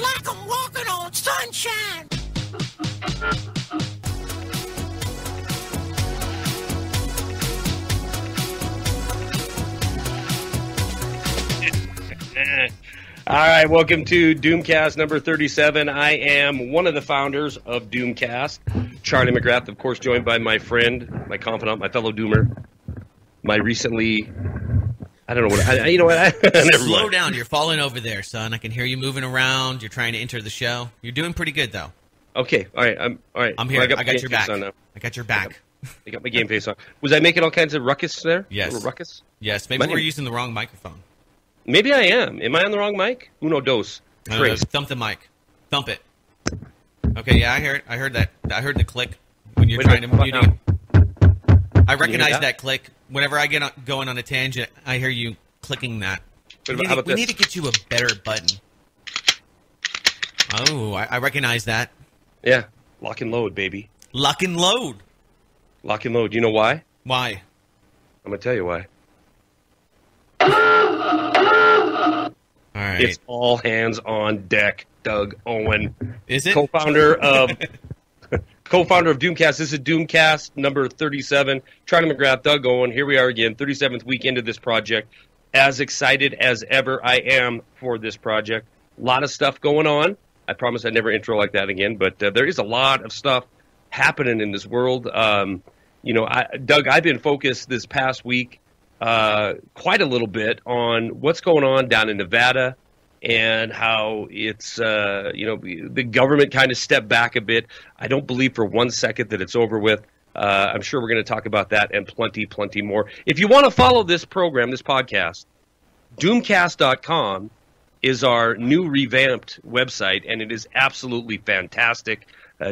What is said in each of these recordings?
like I'm walking on sunshine. All right, welcome to DoomCast number 37. I am one of the founders of DoomCast, Charlie Mcgrath, of course, joined by my friend, my confidant, my fellow Doomer, my recently, I don't know what, you know what, Slow down, you're falling over there, son. I can hear you moving around. You're trying to enter the show. You're doing pretty good, though. Okay, all right, I'm here. Well, I got your back. I got your back. I got my game face on. Was I making all kinds of ruckus there? Yes. Ruckus? Yes, maybe we're using the wrong microphone. Maybe I am. Am I on the wrong mic? Uno, dos. Thump the mic. Thump it. Okay, yeah, I heard that. I heard the click when you're trying to mute it. I recognize that click. Whenever I get going on a tangent, I hear you clicking that. We need to get you a better button. Oh, I recognize that. Yeah. Lock and load, baby. Lock and load. Lock and load. You know why? Why? I'm going to tell you why. All right. It's all hands on deck, Doug Owen. Is it? Co-founder of DoomCast. This is DoomCast number 37. Charlie Mcgrath, Doug Owen. Here we are again, 37th week into this project. As excited as ever I am for this project. A lot of stuff going on. I promise I'd never intro like that again, but there is a lot of stuff happening in this world. Doug, I've been focused this past week quite a little bit on what's going on down in Nevada and how it's, the government kind of stepped back a bit. I don't believe for one second that it's over with. I'm sure we're going to talk about that and plenty more. If you want to follow this program, this podcast, DoomCast.com is our new revamped website, and it is absolutely fantastic.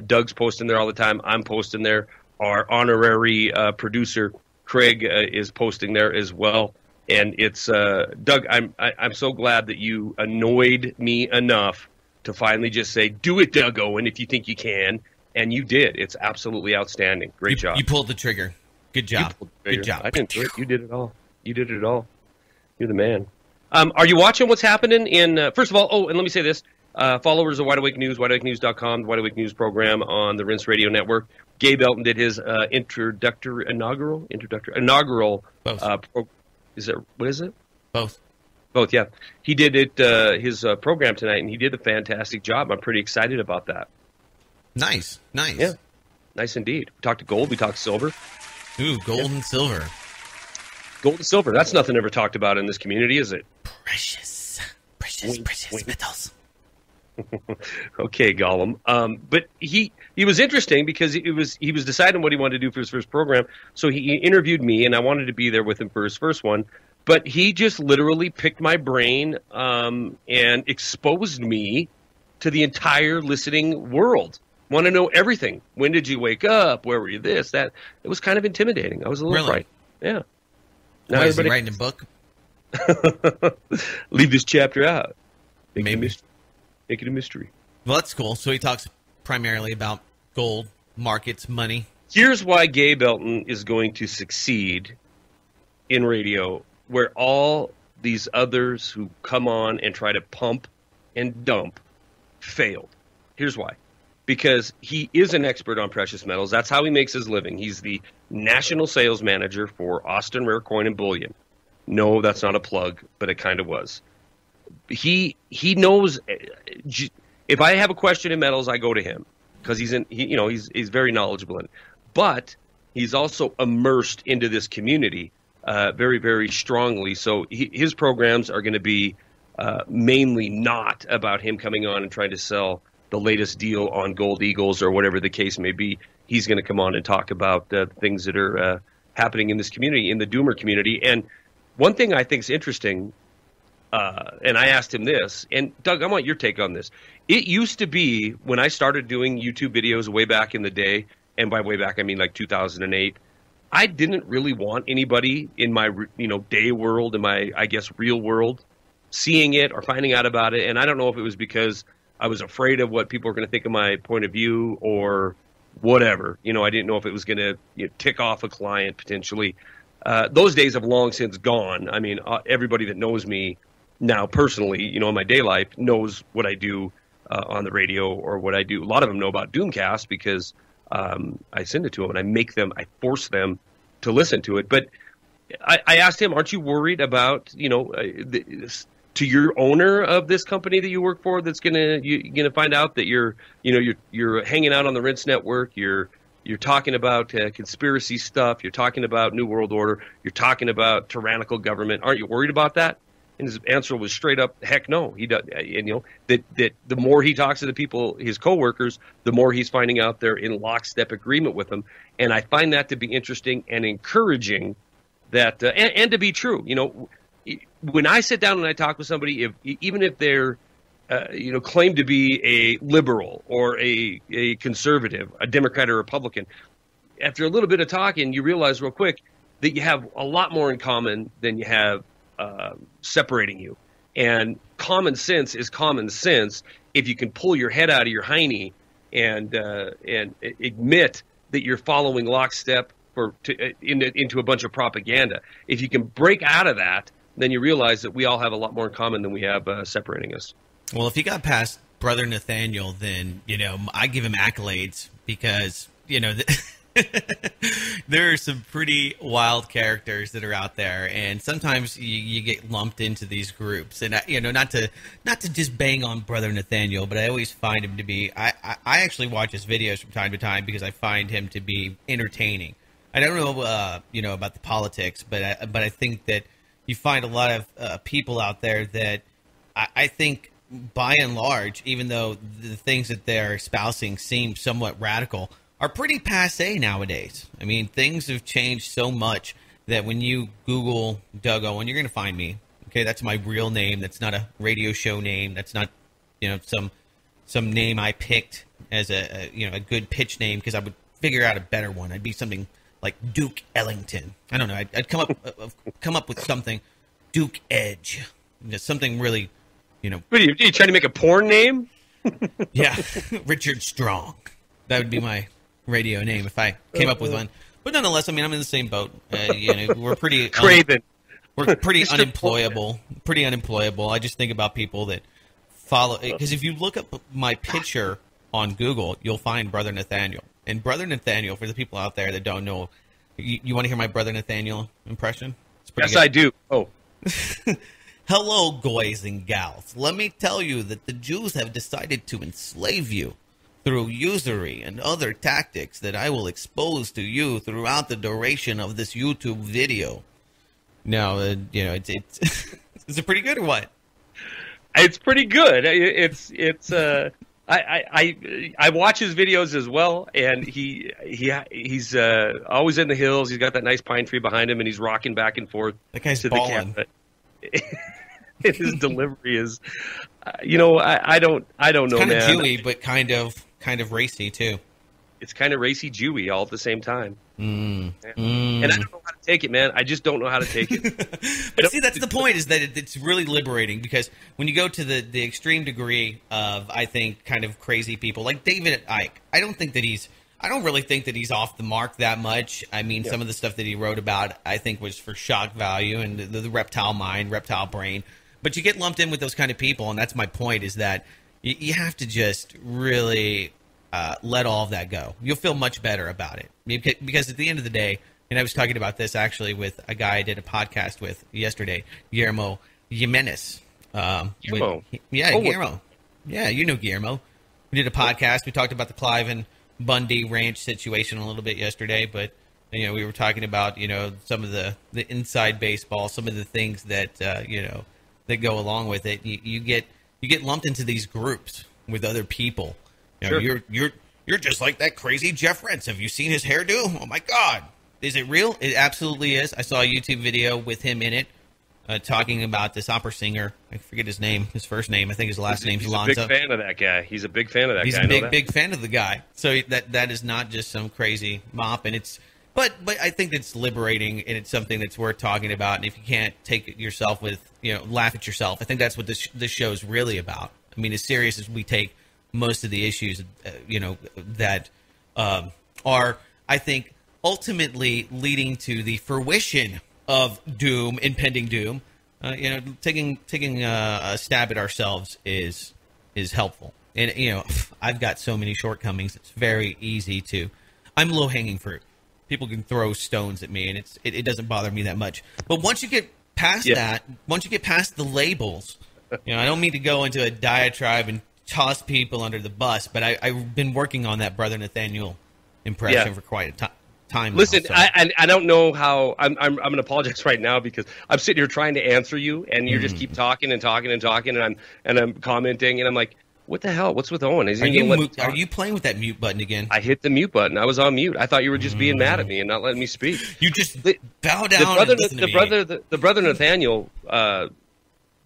Doug's posting there all the time. I'm posting there. Our honorary producer, Craig, is posting there as well. And it's Doug, I'm so glad that you annoyed me enough to finally just say, do it, Doug Owen, if you think you can. And you did. It's absolutely outstanding. Great job. You pulled the trigger. Good job. Good job. I didn't do it. You did it all. You did it all. You're the man. Are you watching what's happening in, first of all, and let me say this, followers of Wide Awake News, wideawakenews.com, the Wide Awake News program on the Rinse Radio Network. Gabe Belton did his inaugural. What is it? Both, yeah. He did it, his program tonight, and he did a fantastic job. I'm pretty excited about that. Nice. Yeah, nice indeed. We talked to gold, we talked silver. Ooh, gold and silver. Gold and silver. That's nothing ever talked about in this community, is it? Precious metals. Okay, Gollum. But he was interesting because he was deciding what he wanted to do for his first program. So he interviewed me, and I wanted to be there with him for his first one. But he just literally picked my brain and exposed me to the entire listening world. Want to know everything. When did you wake up? Where were you? This, that. It was kind of intimidating. I was a little frightened. Yeah. Now is he writing a book? Leave this chapter out. Maybe. Make it a mystery. Well, that's cool. So he talks primarily about gold, markets, money. Here's why Gabe Belton is going to succeed in radio, where all these others who come on and try to pump and dump failed. Here's why. Because he is an expert on precious metals. That's how he makes his living. He's the national sales manager for Austin Rare Coin and Bullion. No, that's not a plug, but it kind of was. He knows. If I have a question in metals, I go to him because he's very knowledgeable in it. But he's also immersed into this community very, very strongly. So his programs are going to be mainly not about him coming on and trying to sell the latest deal on gold eagles or whatever the case may be. He's going to come on and talk about things that are happening in this community, in the Doomer community. And one thing I think is interesting, and I asked him this, and Doug, I want your take on this. It used to be when I started doing YouTube videos way back in the day, and by way back I mean like 2008, I didn't really want anybody in my day world, in my, I guess, real world, seeing it or finding out about it. And I don't know if it was because I was afraid of what people were going to think of my point of view or whatever. I didn't know if it was going to tick off a client potentially. Those days have long since gone. I mean, everybody that knows me now personally, in my day life knows what I do on the radio or what I do. A lot of them know about DoomCast because I send it to them and I force them to listen to it. But I asked him, aren't you worried about, to your owner of this company that you work for, that's you're gonna find out that you're hanging out on the Rinse Network, you're talking about conspiracy stuff, you're talking about New World Order, you're talking about tyrannical government. Aren't you worried about that? And his answer was straight up, heck no. He does, and that the more he talks to the people, his coworkers, the more he's finding out they're in lockstep agreement with him. And I find that to be interesting and encouraging. That and to be true, when I sit down and I talk with somebody, even if they're claim to be a liberal or a conservative, a Democrat or Republican, after a little bit of talking, you realize real quick that you have a lot more in common than you have separating you. And common sense is common sense if you can pull your head out of your hiney and admit that you're following lockstep into a bunch of propaganda. If you can break out of that, then you realize that we all have a lot more in common than we have separating us. Well, if you got past Brother Nathaniel, then, I give him accolades because, there are some pretty wild characters that are out there, and sometimes you get lumped into these groups. And not to just bang on Brother Nathaniel, but I always find him to be. I actually watch his videos from time to time because I find him to be entertaining. I don't know, about the politics, but I think that you find a lot of people out there that I think, by and large, even though the things that they're espousing seem somewhat radical, are pretty passé nowadays. I mean, things have changed so much that when you Google Doug Owen, you're going to find me. Okay, that's my real name. That's not a radio show name. That's not, some name I picked as a good pitch name because I would figure out a better one. I'd be something like Duke Ellington. I don't know. I'd come up with something. Duke Edge. Something really, What are you trying to make a porn name? Yeah, Richard Strong. That would be my radio name if I came up with one. But nonetheless, I mean, I'm in the same boat. We're pretty Craven. We're pretty unemployable. Pretty unemployable. I just think about people that follow. Because if you look up my picture on Google, you'll find Brother Nathaniel. And Brother Nathaniel, for the people out there that don't know, you want to hear my Brother Nathaniel impression? Yes, good. I do. Oh. Hello, guys and gals. Let me tell you that the Jews have decided to enslave you through usury and other tactics that I will expose to you throughout the duration of this YouTube video. Now, it's is it pretty good or what? It's pretty good. I watch his videos as well, and he's always in the hills. He's got that nice pine tree behind him, and he's rocking back and forth. That guy's to balling. The camera. His delivery is, I don't know, it's kind man. of Jewy, but kind of racy too. It's kind of racy Jewy all at the same time. And I don't know how to take it, man. I just don't know how to take it. But see, that's the point, is that it's really liberating, because when you go to the extreme degree of, I think, kind of crazy people like David Icke, I don't really think that he's off the mark that much. I mean, some of the stuff that he wrote about, I think, was for shock value and the reptile mind, reptile brain. But you get lumped in with those kind of people, and that's my point, is that you have to just really let all of that go. You'll feel much better about it. Because at the end of the day, and I was talking about this actually with a guy I did a podcast with yesterday, Guillermo Jimenez. Guillermo. Guillermo. Yeah, you know Guillermo. We did a podcast. We talked about the Cliven Bundy Ranch situation a little bit yesterday, but we were talking about some of the inside baseball, some of the things that that go along with it. You get lumped into these groups with other people. Sure. You're just like that crazy Jeff Rentz. Have you seen his hairdo? Oh my God, is it real? It absolutely is. I saw a YouTube video with him in it, talking about this opera singer. I forget his name, his first name. I think his last name's Alonzo. He's a big fan of that guy. He's a big fan of that guy. He's a big fan of the guy. So that is not just some crazy mop, and it's. But I think it's liberating, and it's something that's worth talking about. And if you can't take it yourself with, laugh at yourself, I think that's what this show is really about. I mean, as serious as we take most of the issues, that are, I think, ultimately leading to the fruition of doom, impending doom. Taking a stab at ourselves is helpful. And, I've got so many shortcomings. It's very easy to. I'm low-hanging fruit. People can throw stones at me, and it doesn't bother me that much. But once you get past that, once you get past the labels, I don't mean to go into a diatribe and toss people under the bus, but I've been working on that Brother Nathaniel impression for quite a time. Listen, now, so. I don't know how I'm going to apologize right now because I'm sitting here trying to answer you, and you just keep talking and talking and talking, and I'm commenting, and I'm like, what the hell? What's with Owen? Are you playing with that mute button again? I hit the mute button. I was on mute. I thought you were just being mad at me and not letting me speak. You just bow down. The brother Nathaniel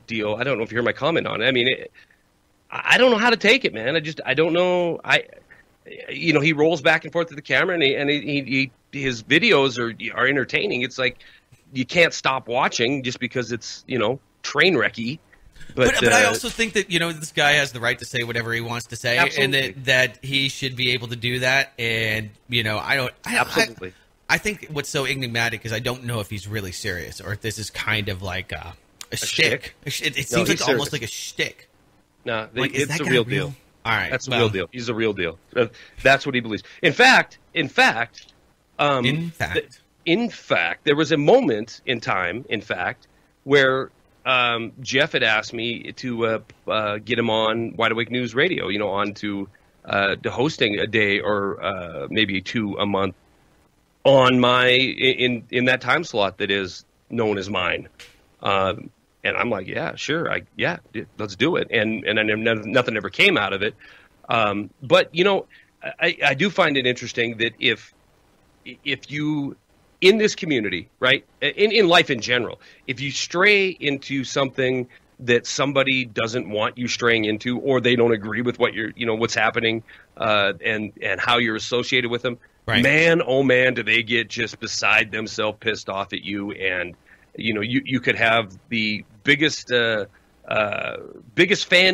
deal. I don't know if you heard my comment on it. I mean, I don't know how to take it, man. I don't know. He rolls back and forth to the camera, and he his videos are entertaining. It's like you can't stop watching just because it's train wrecky. But I also think that this guy has the right to say whatever he wants to say, absolutely. and that he should be able to do that. And absolutely. I think what's so enigmatic is I don't know if he's really serious or if this is kind of like a shtick. It seems like almost like a shtick. No, it's a real deal. All right, that's a real deal. He's a real deal. That's what he believes. In fact, there was a moment in time, where Jeff had asked me to get him on Wide Awake News Radio, on to hosting a day or maybe 2 a month on my in that time slot that is known as mine. And I'm like, yeah, sure, let's do it. And nothing ever came out of it. But I do find it interesting that if you in this community, right, in life in general, if you stray into something that somebody doesn't want you straying into, or they don't agree with what what's happening, and how you're associated with them, right. Man, oh man, do they get just beside themselves pissed off at you. And you could have the biggest fan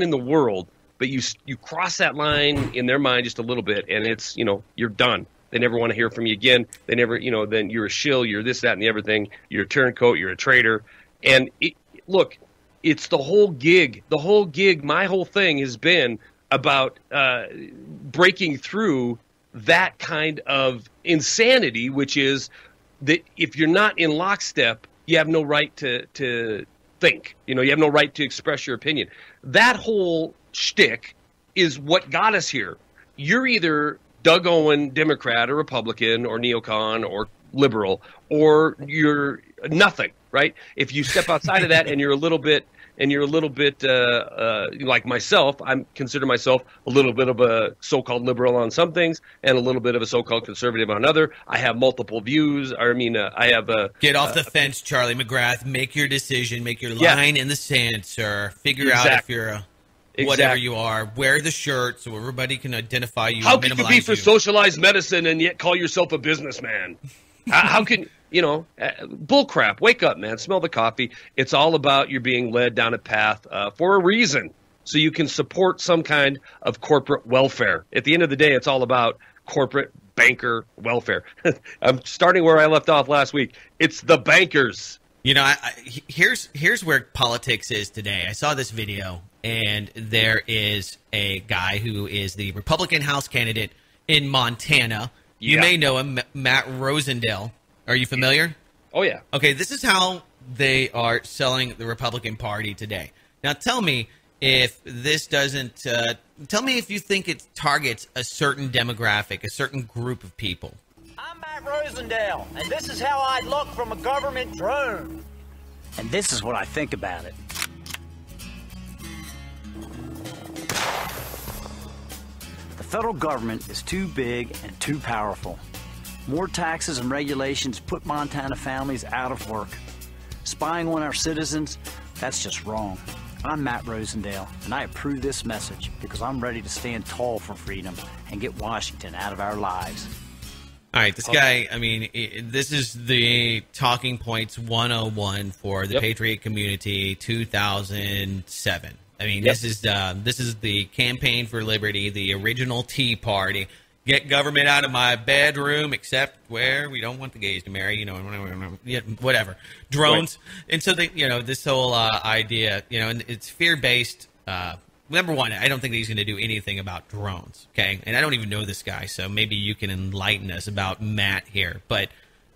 in the world, but you cross that line in their mind just a little bit, and it's you're done. They never want to hear from you again. They never, then you're a shill, you're this, that, and the other thing. You're a turncoat, you're a traitor. And look, it's the whole gig. The whole gig, my whole thing has been about breaking through that kind of insanity, which is that if you're not in lockstep, you have no right to think. You have no right to express your opinion. That whole shtick is what got us here. You're either Doug Owen, Democrat or Republican or neocon or liberal, or you're nothing, right? If you step outside of that and you're a little bit like myself, I consider myself a little bit of a so-called liberal on some things and a little bit of a so-called conservative on other. I have multiple views. I have a get off the fence, Charlie Mcgrath. Make your decision. Make your line in the sand, sir. Figure out if you're whatever you are. Wear the shirt so everybody can identify you. How can you be for socialized medicine and yet call yourself a businessman? How can bull crap? Wake up, man. Smell the coffee. It's all about you being led down a path for a reason, so you can support some kind of corporate welfare. At the end of the day, it's all about corporate banker welfare. I'm starting where I left off last week. It's the bankers. Here's where politics is today. I saw this video, and there is a guy who is the Republican House candidate in Montana. You may know him, Matt Rosendale. Are you familiar? Oh, yeah. Okay, this is how they are selling the Republican Party today. Now, tell me if this doesn't tell me if you think it targets a certain demographic, a certain group of people. I'm Matt Rosendale, and this is how I'd look from a government drone. And this is what I think about it. The federal government is too big and too powerful. More taxes and regulations put Montana families out of work. Spying on our citizens, that's just wrong. I'm Matt Rosendale, and I approve this message because I'm ready to stand tall for freedom and get Washington out of our lives. All right, this guy, I mean, this is the Talking Points 101 for the Patriot Community 2007. I mean, this is the Campaign for Liberty, the original Tea Party. Get government out of my bedroom, except where we don't want the gays to marry, whatever. Drones. Right. And so, this whole idea, and it's fear-based number one, I don't think that he's going to do anything about drones, okay? And I don't even know this guy, so maybe you can enlighten us about Matt here. But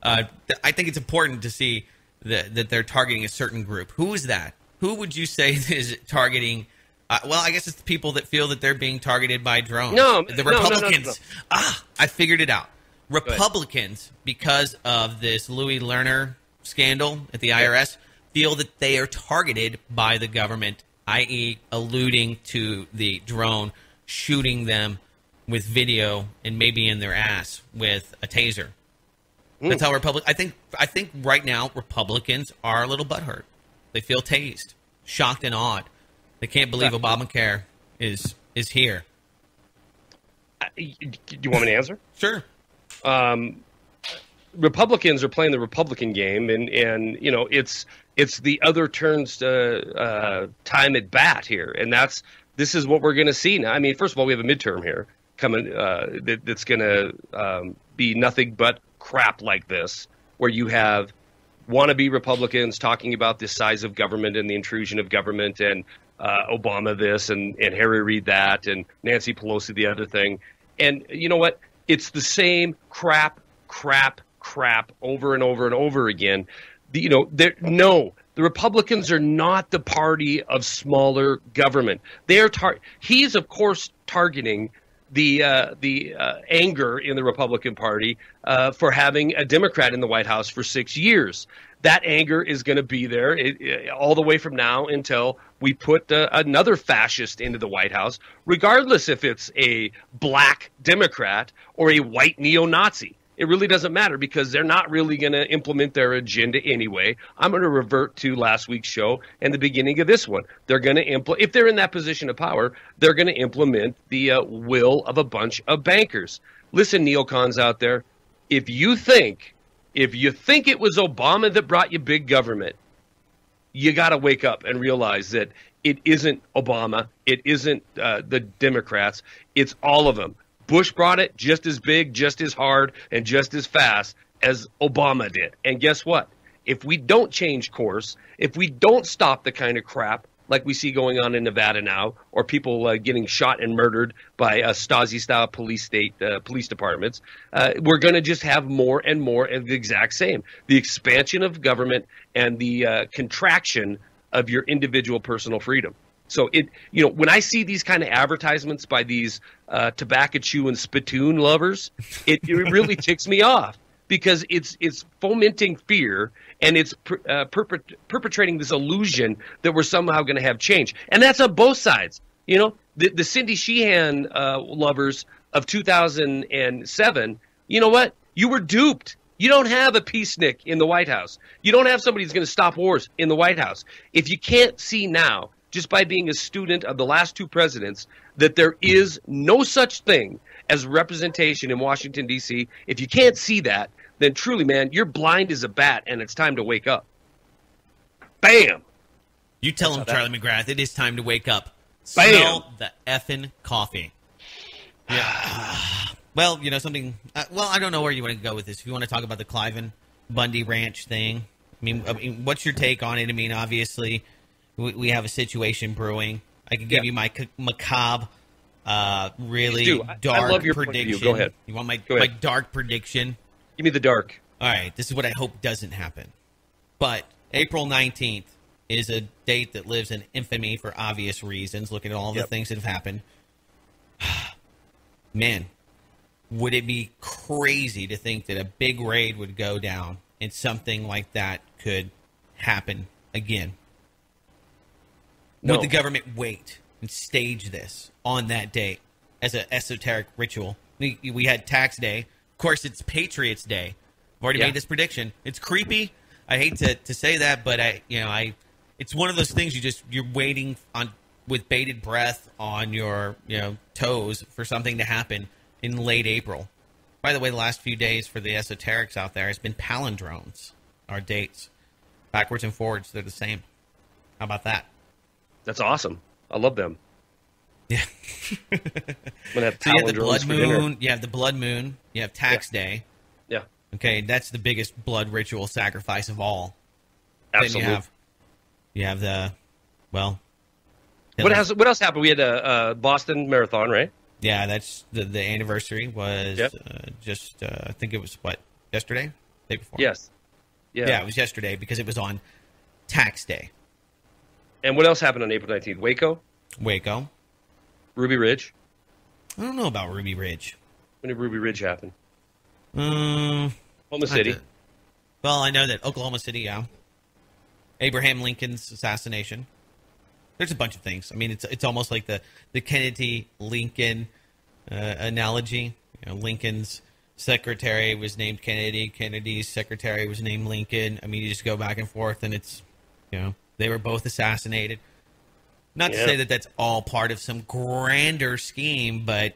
I think it's important to see that they're targeting a certain group. Who is that? Who would you say is targeting? Well, I guess it's the people that feel that they're being targeted by drones. The Republicans. No. I figured it out. Republicans, because of this Louis Lerner scandal at the IRS, feel that they are targeted by the government, i.e. alluding to the drone shooting them with video and maybe in their ass with a taser. That's how I think right now Republicans are a little butthurt. They feel tased, shocked and awed. They can't believe Obamacare is here. Do you want me to answer? Sure. Republicans are playing the Republican game, and you know it's the other turn's time at bat here, and this is what we're going to see now. I mean, first of all, we have a midterm here coming that's going to be nothing but crap like this, where you have wannabe Republicans talking about the size of government and the intrusion of government, and Obama this and Harry Reid that, and Nancy Pelosi the other thing, and you know what? It's the same crap over and over and over again. The Republicans are not the party of smaller government. They are he's of course targeting the anger in the Republican Party for having a Democrat in the White House for 6 years. That anger is going to be there all the way from now until we put another fascist into the White House, regardless if it's a black Democrat or a white neo-Nazi. It really doesn't matter because they're not really going to implement their agenda anyway. I'm going to revert to last week's show and the beginning of this one. They're going to if they're in that position of power, they're going to implement the will of a bunch of bankers. Listen, neocons out there, if you think it was Obama that brought you big government, you got to wake up and realize that it isn't Obama. It isn't the Democrats. It's all of them. Bush brought it just as big, just as hard, and just as fast as Obama did. And guess what? If we don't change course, if we don't stop the kind of crap like we see going on in Nevada now, or people getting shot and murdered by Stasi-style police departments, we're going to just have more and more of the exact same. The expansion of government and the contraction of your individual personal freedom. So when I see these kind of advertisements by these tobacco chewing spittoon lovers, it really ticks me off because it's fomenting fear and it's perpetrating this illusion that we're somehow going to have change, and that's on both sides. The Cindy Sheehan lovers of 2007. You know what? You were duped. You don't have a peacenik in the White House. You don't have somebody who's going to stop wars in the White House. If you can't see now, just by being a student of the last two presidents, that there is no such thing as representation in Washington, D.C., if you can't see that, then truly, man, you're blind as a bat, and it's time to wake up. Bam! You tell him, Charlie Mcgrath, it is time to wake up. Bam! Smell the effing coffee. Yeah. Well, something... I don't know where you want to go with this. If you want to talk about the Cliven Bundy Ranch thing, I mean, what's your take on it? I mean, obviously... We have a situation brewing. I can give you my macabre, really dark prediction. Go ahead. You want my dark prediction? Give me the dark. All right. This is what I hope doesn't happen. But April 19th is a date that lives in infamy for obvious reasons, looking at all the things that have happened. Man, would it be crazy to think that a big raid would go down and something like that could happen again? No. Would the government wait and stage this on that date as an esoteric ritual? We had Tax Day. Of course, it's Patriots Day. I've already made this prediction. It's creepy. I hate to say that, but it's one of those things you're waiting on with bated breath on your toes for something to happen in late April. By the way, the last few days for the esoterics out there has been palindromes. Our dates, backwards and forwards, they're the same. How about that? That's awesome. I love them. Yeah. I'm gonna have so you have the blood moon. You have the blood moon. You have Tax Day. Yeah. Okay, that's the biggest blood ritual sacrifice of all. Absolutely. Then you have the What else happened? We had a Boston Marathon, right? Yeah, that's the anniversary was just I think it was yesterday, day before. Yes. Yeah, it was yesterday because it was on tax day. And what else happened on April 19th? Waco. Ruby Ridge. I don't know about Ruby Ridge. When did Ruby Ridge happen? Oklahoma City. Well, I know that Oklahoma City, yeah. Abraham Lincoln's assassination. There's a bunch of things. I mean, it's almost like the Kennedy-Lincoln analogy. You know, Lincoln's secretary was named Kennedy. Kennedy's secretary was named Lincoln. I mean, you just go back and forth, and it's, you know, they were both assassinated. Not to say that that's all part of some grander scheme, but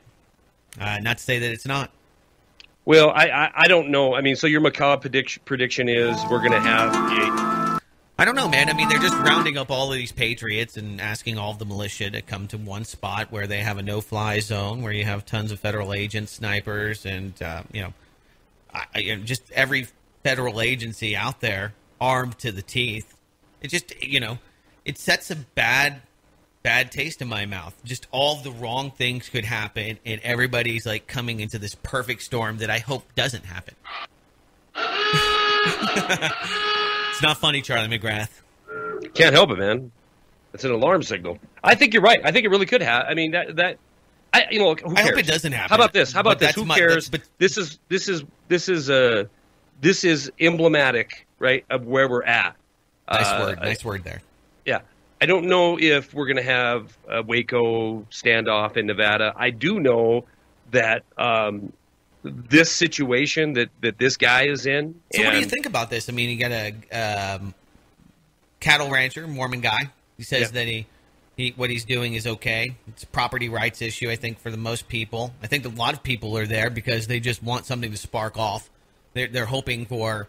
not to say that it's not. Well, I don't know. I mean, so your macabre prediction is we're going to have I don't know, man. I mean, they're just rounding up all of these patriots and asking all of the militia to come to one spot where they have a no-fly zone, where you have tons of federal agents, snipers, and, just every federal agency out there armed to the teeth. It just, it sets a bad taste in my mouth. Just all the wrong things could happen, and everybody's, like, coming into this perfect storm that I hope doesn't happen. It's not funny, Charlie Mcgrath. Can't help it, man. It's an alarm signal. I think you're right. I think it really could happen. I mean, who cares? I hope it doesn't happen. How about this? Who cares? This is emblematic, right, of where we're at. Nice word there. Yeah. I don't know if we're going to have a Waco standoff in Nevada. I do know that this situation that this guy is in. So what do you think about this? I mean, you got a cattle rancher, Mormon guy. He says that he what he's doing is okay. It's a property rights issue, I think, for the most people. I think a lot of people are there because they just want something to spark off. They're hoping for,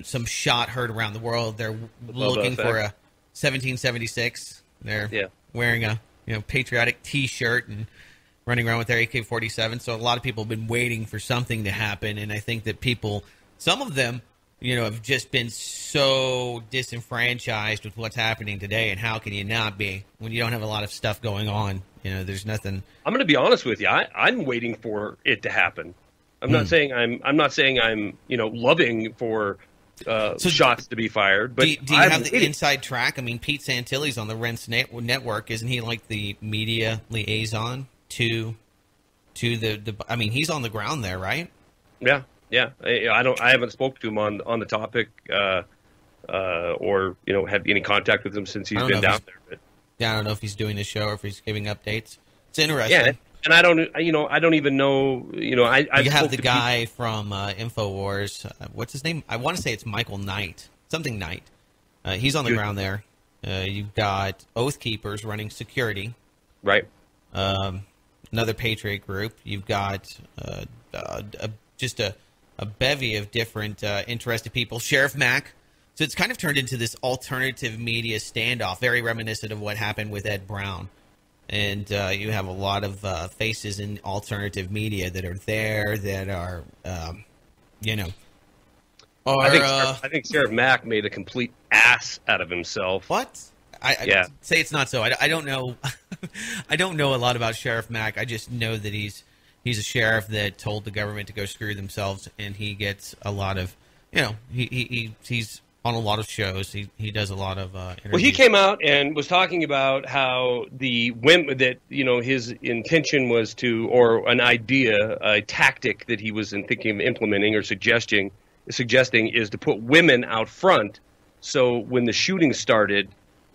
some shot heard around the world. They're looking for a 1776. They're wearing a patriotic T-shirt and running around with their AK-47. So a lot of people have been waiting for something to happen, and I think that people, some of them, have just been so disenfranchised with what's happening today, and how can you not be when you don't have a lot of stuff going on? There's nothing. I'm going to be honest with you. I'm waiting for it to happen. I'm not saying I'm loving for shots to be fired. But do you have the inside track? I mean, Pete Santilli's on the Rents network. Isn't he like the media liaison to the? I mean, he's on the ground there, right? Yeah. I haven't spoke to him on the topic, or had any contact with him since he's been down there. But I don't know if he's doing the show or if he's giving updates. It's interesting. Yeah, and I don't even know. I have the guy from InfoWars. What's his name? I want to say it's Michael Knight. Something Knight. He's on the ground there. You've got Oath Keepers running security. Right. Another Patriot group. You've got just a bevy of different interested people. Sheriff Mack. So it's kind of turned into this alternative media standoff, very reminiscent of what happened with Ed Brown. And you have a lot of faces in alternative media that are there, that are, I think Sheriff Mack made a complete ass out of himself. What? I say it's not so. I don't know. I don't know a lot about Sheriff Mack. I just know that he's a sheriff that told the government to go screw themselves, and he gets a lot of, he's on a lot of shows. He does a lot of interviews. Well, he came out and was talking about how the women that, his intention was to, or an idea, a tactic that he was thinking of implementing or suggesting is to put women out front. So when the shooting started,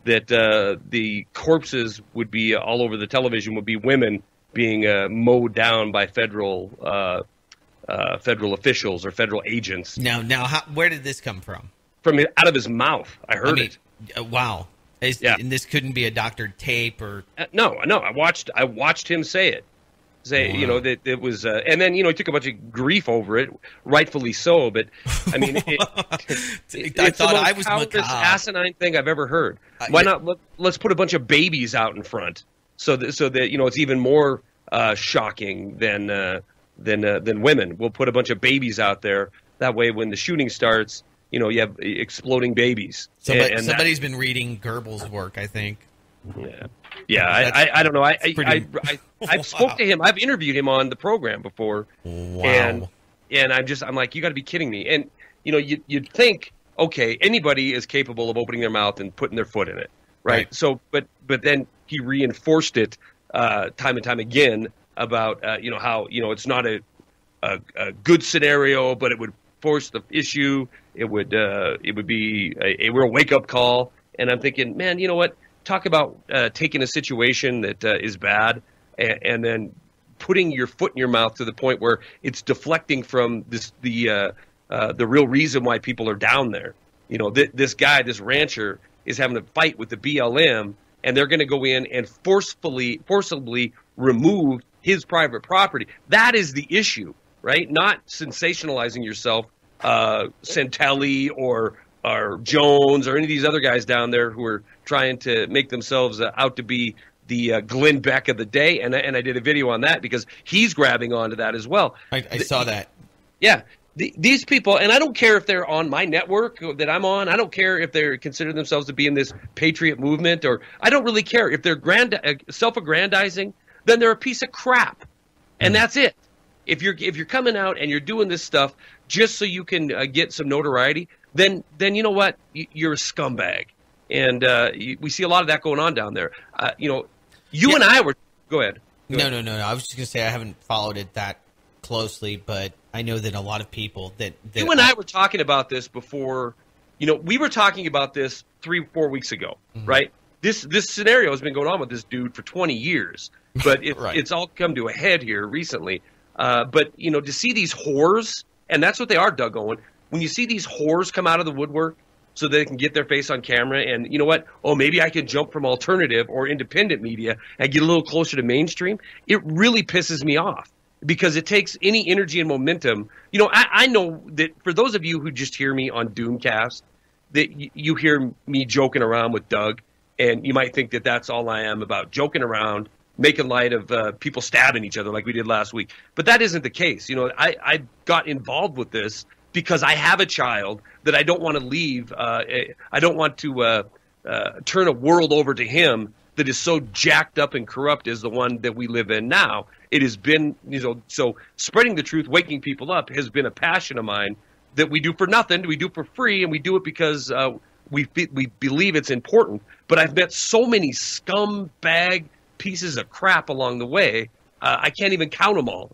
that the corpses would be all over the television, would be women being mowed down by federal officials or federal agents. Now, where did this come from? From out of his mouth. I heard it. Wow. And this couldn't be a doctored tape or. No. I watched him say it. Wow. That it was, and then he took a bunch of grief over it, rightfully so. But I mean, it's the most countless asinine thing I've ever heard. Why not? Let's put a bunch of babies out in front, so that it's even more shocking than women. We'll put a bunch of babies out there. That way, when the shooting starts, you have exploding babies. Somebody's been reading Goebbels' work, I think. Yeah. Yeah, I don't know. I spoke to him. I've interviewed him on the program before. Wow. And I'm like, you got to be kidding me. And you'd think, okay, anybody is capable of opening their mouth and putting their foot in it, right? So, but then he reinforced it time and time again about how it's not a good scenario, but it would force the issue. It would be a real wake up call. And I'm thinking, man, you know what? Talk about taking a situation that is bad and then putting your foot in your mouth to the point where it's deflecting from the real reason why people are down there. This guy, this rancher, is having a fight with the BLM, and they're going to go in and forcibly remove his private property. That is the issue, right? Not sensationalizing yourself, Santelli or Jones or any of these other guys down there who are trying to make themselves out to be the Glenn Beck of the day. And I did a video on that because he's grabbing onto that as well. I saw that. Yeah. These people, and I don't care if they're on my network that I'm on. I don't care if they consider themselves to be in this patriot movement, or I don't really care. If they're self-aggrandizing, then they're a piece of crap. And that's it. If you're coming out and you're doing this stuff just so you can get some notoriety, then you know what? You're a scumbag. And we see a lot of that going on down there. And I were – go ahead. No. I was just going to say I haven't followed it that closely, but I know that a lot of people that you and I were talking about this before. We were talking about this 3-4 weeks ago, right? This scenario has been going on with this dude for 20 years, but it's all come to a head here recently. But to see these whores, and that's what they are, Doug Owen. When you see these whores come out of the woodwork so they can get their face on camera, and you know what? Oh, maybe I can jump from alternative or independent media and get a little closer to mainstream. It really pisses me off. Because it takes any energy and momentum. I know that for those of you who just hear me on DoomCast, that you hear me joking around with Doug, and you might think that that's all I am about, joking around, making light of people stabbing each other like we did last week. But that isn't the case. I got involved with this because I have a child that I don't want to leave. I don't want to turn a world over to him that is so jacked up and corrupt as the one that we live in now. It has been, so spreading the truth, waking people up has been a passion of mine that we do for nothing. We do for free, and we do it because we believe it's important. But I've met so many scumbag pieces of crap along the way. I can't even count them all.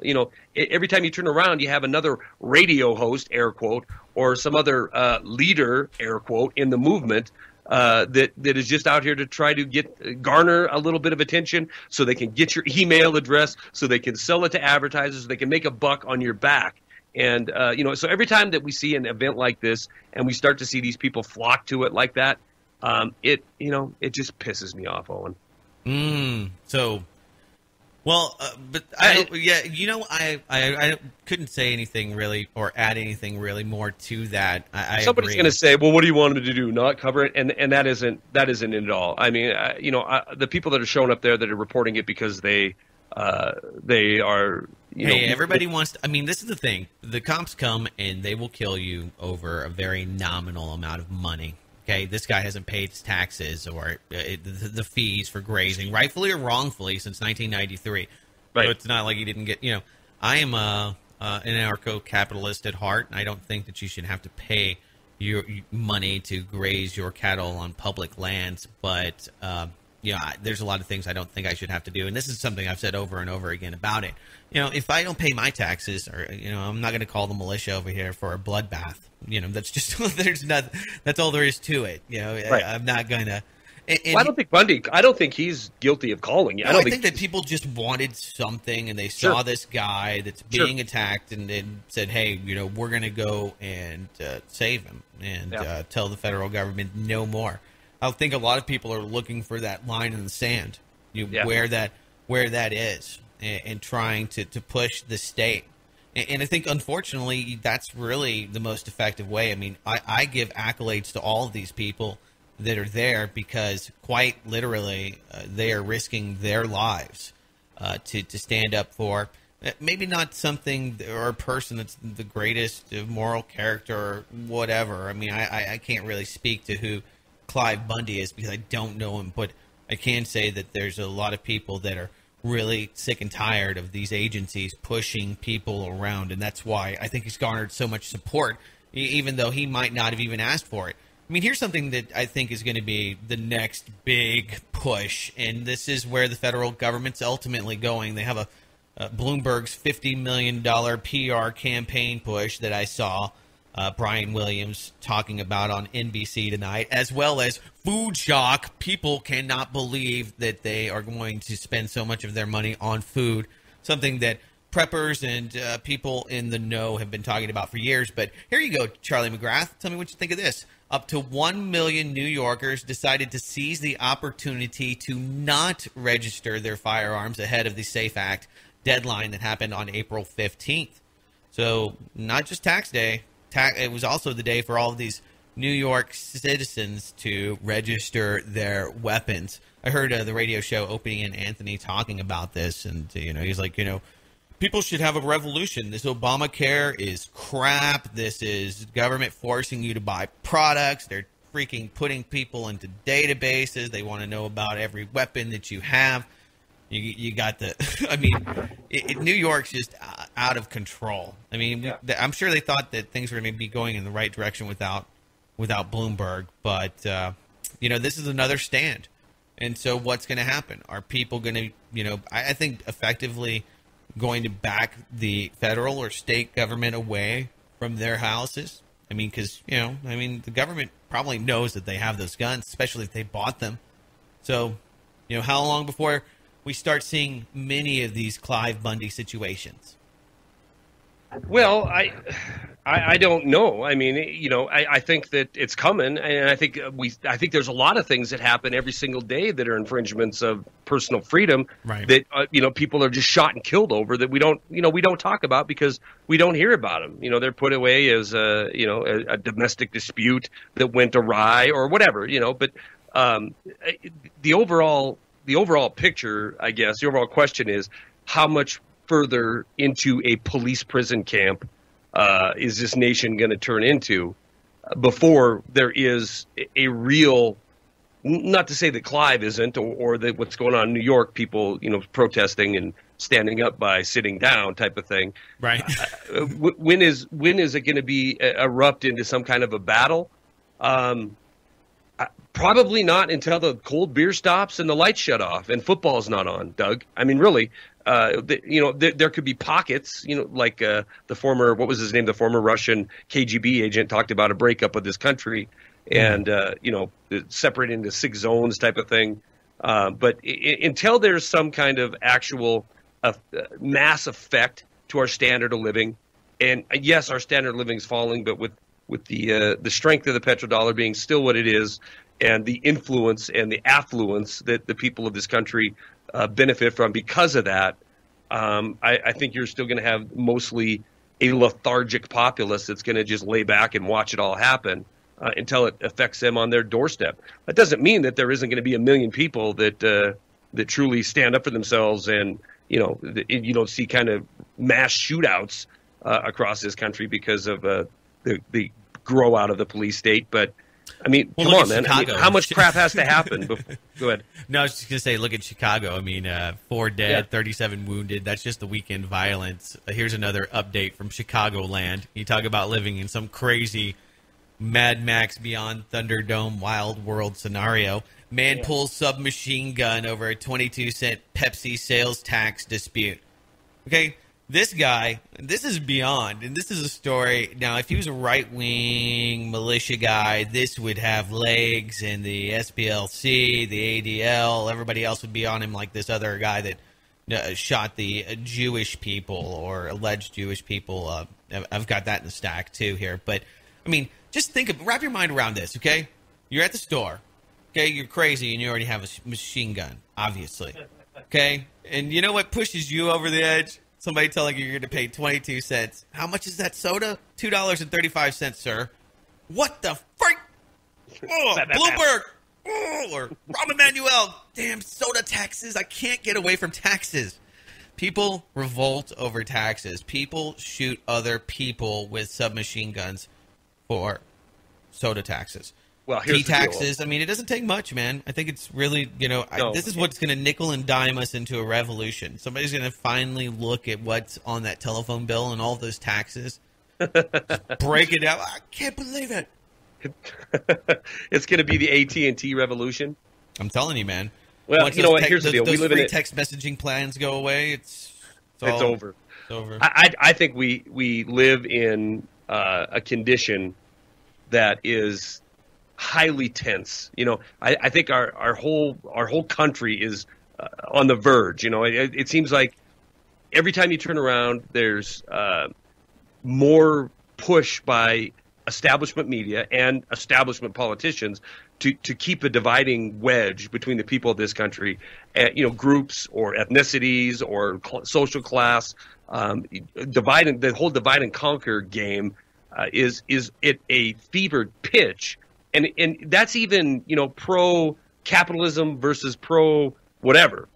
Every time you turn around, you have another radio host, air quote, or some other leader, air quote, in the movement that is just out here to try to garner a little bit of attention so they can get your email address, so they can sell it to advertisers, so they can make a buck on your back. And, so every time that we see an event like this and we start to see these people flock to it like that, it just pisses me off, Owen. But I couldn't say anything really or add anything really more to that. Somebody's going to say, well, what do you want them to do? Not cover it? And that isn't it at all. I mean, the people that are showing up there that are reporting it because they are, everybody wants to, this is the thing. The cops come and they will kill you over a very nominal amount of money. Okay, this guy hasn't paid his taxes or the fees for grazing, rightfully or wrongfully, since 1993. Right. So it's not like he didn't get, I am an anarcho-capitalist at heart, and I don't think that you should have to pay your money to graze your cattle on public lands. But, there's a lot of things I don't think I should have to do. And this is something I've said over and over again about it. If I don't pay my taxes, or, I'm not going to call the militia over here for a bloodbath. That's just, that's all there is to it. Right. I'm not going to. I don't think he's guilty of calling you. I think that people just wanted something, and they saw this guy that's being attacked, and then said, hey, we're going to go and save him and tell the federal government no more. I think a lot of people are looking for that line in the sand, where that is, and trying to push the state. And I think, unfortunately, that's really the most effective way. I give accolades to all of these people that are there because, quite literally, they are risking their lives to stand up for maybe not something or a person that's the greatest moral character or whatever. I can't really speak to who Clive Bundy is because I don't know him, but I can say that there's a lot of people that are really sick and tired of these agencies pushing people around, and that's why I think he's garnered so much support, even though he might not have even asked for it. I mean, here's something that I think is going to be the next big push, and this is where the federal government's ultimately going. They have a Bloomberg's $50 million PR campaign push that I saw Brian Williams talking about on NBC tonight, as well as food shock. People cannot believe that they are going to spend so much of their money on food, something that preppers and people in the know have been talking about for years. But here you go, Charlie Mcgrath. Tell me what you think of this. Up to 1 million New Yorkers decided to seize the opportunity to not register their firearms ahead of the SAFE Act deadline that happened on April 15th. So not just tax day. It was also the day for all of these New York citizens to register their weapons. I heard the radio show Opie and Anthony talking about this, and he's like, people should have a revolution. This Obamacare is crap. This is government forcing you to buy products. They're freaking putting people into databases. They want to know about every weapon that you have. You got the, I mean, New York's just out of control. I mean, I'm sure they thought that things were going to be going in the right direction without Bloomberg. But, this is another stand. And so what's going to happen? Are people going to, I think effectively going to back the federal or state government away from their houses? I mean, because, the government probably knows that they have those guns, especially if they bought them. So, how long before we start seeing many of these Cliven Bundy situations? Well, I don't know. I mean, I think that it's coming, and I think there's a lot of things that happen every single day that are infringements of personal freedom. Right. That people are just shot and killed over that we don't talk about because we don't hear about them. They're put away as a domestic dispute that went awry or whatever. But the overall picture, I guess, the overall question is how much further into a police prison camp is this nation going to turn into before there is a real, not to say that Clive isn't or that what's going on in New York, people, protesting and standing up by sitting down type of thing. Right. When is it going to be erupt into some kind of a battle? Probably not until the cold beer stops and the lights shut off and football's not on, Doug. I mean, really, there could be pockets, like the former, what was his name? The former Russian KGB agent talked about a breakup of this country and, separated into 6 zones type of thing. But until there's some kind of actual mass effect to our standard of living, and yes, our standard of living is falling, but with the strength of the petrodollar being still what it is, and the influence and the affluence that the people of this country benefit from because of that, I think you're still going to have mostly a lethargic populace that's going to just lay back and watch it all happen until it affects them on their doorstep. That doesn't mean that there isn't going to be a million people that truly stand up for themselves, and you don't see kind of mass shootouts across this country because of the grow out of the police state, but. I mean, come on, man. I mean, how much crap has to happen? Go ahead. No, I was just going to say, look at Chicago. I mean, 4 dead, 37 wounded. That's just the weekend violence. Here's another update from Chicagoland. You talk about living in some crazy Mad Max Beyond Thunderdome Wild World scenario. Man pulls submachine gun over a 22-cent Pepsi sales tax dispute. Okay? This guy, this is beyond, and this is a story. Now, if he was a right-wing militia guy, this would have legs, and the SPLC, the ADL, everybody else would be on him like this other guy that shot the Jewish people or alleged Jewish people. I've got that in the stack, too, here. But, I mean, just wrap your mind around this, okay? You're at the store, okay? You're crazy, and you already have a machine gun, obviously, okay? And you know what pushes you over the edge? Somebody telling you you're going to pay 22 cents. How much is that soda? $2.35, sir. What the freak? Oh, Bloomberg. Oh, or Rahm Emanuel. Damn soda taxes. I can't get away from taxes. People revolt over taxes. People shoot other people with submachine guns for soda taxes. Well, here's the deal. taxes. I mean, it doesn't take much, man. I think it's really, this is what's going to nickel and dime us into a revolution. Somebody's going to finally look at what's on that telephone bill and all those taxes. Just break it down. I can't believe it. It's going to be the AT&T revolution. I'm telling you, man. Well, you know what? Here's the deal. Those free text messaging plans go away. It's over. It's over. I think we live in a condition that is highly tense. I think our whole country is on the verge. It seems like every time you turn around, there's more push by establishment media and establishment politicians to keep a dividing wedge between the people of this country, groups or ethnicities or social class. The whole divide and conquer game is at a fevered pitch, and that's even pro capitalism versus pro whatever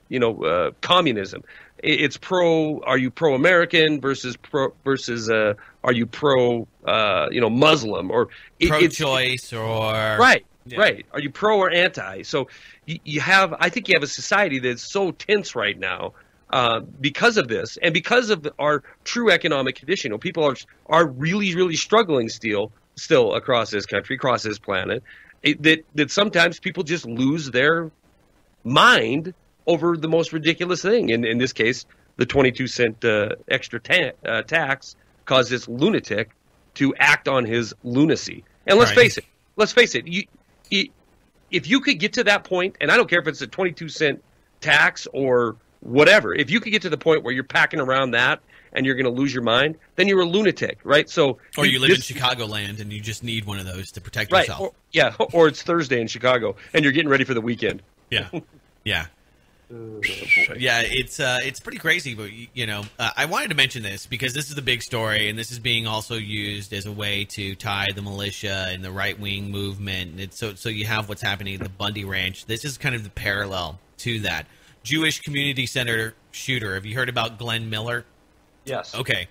communism. It's are you pro American versus are you pro Muslim or pro choice or right. Yeah. Right. Are you pro or anti? So I think you have a society that's so tense right now because of this and because of our true economic condition. People are really, really struggling still across this country, across this planet, that sometimes people just lose their mind over the most ridiculous thing. In this case, the 22-cent extra tax caused this lunatic to act on his lunacy. And let's face it, if you could get to that point, and I don't care if it's a 22-cent tax or whatever, if you could get to the point where you're packing around that and you're going to lose your mind, then you're a lunatic, right? So, or you live in Chicagoland and you just need one of those to protect yourself. Or it's Thursday in Chicago and you're getting ready for the weekend. Yeah, yeah. Yeah, it's pretty crazy, but I wanted to mention this because this is the big story, and this is being also used as a way to tie the militia and the right wing movement. And it's so you have what's happening at the Bundy Ranch. This is kind of the parallel to that. Jewish community center shooter. Have you heard about Glenn Miller? Yes. Okay,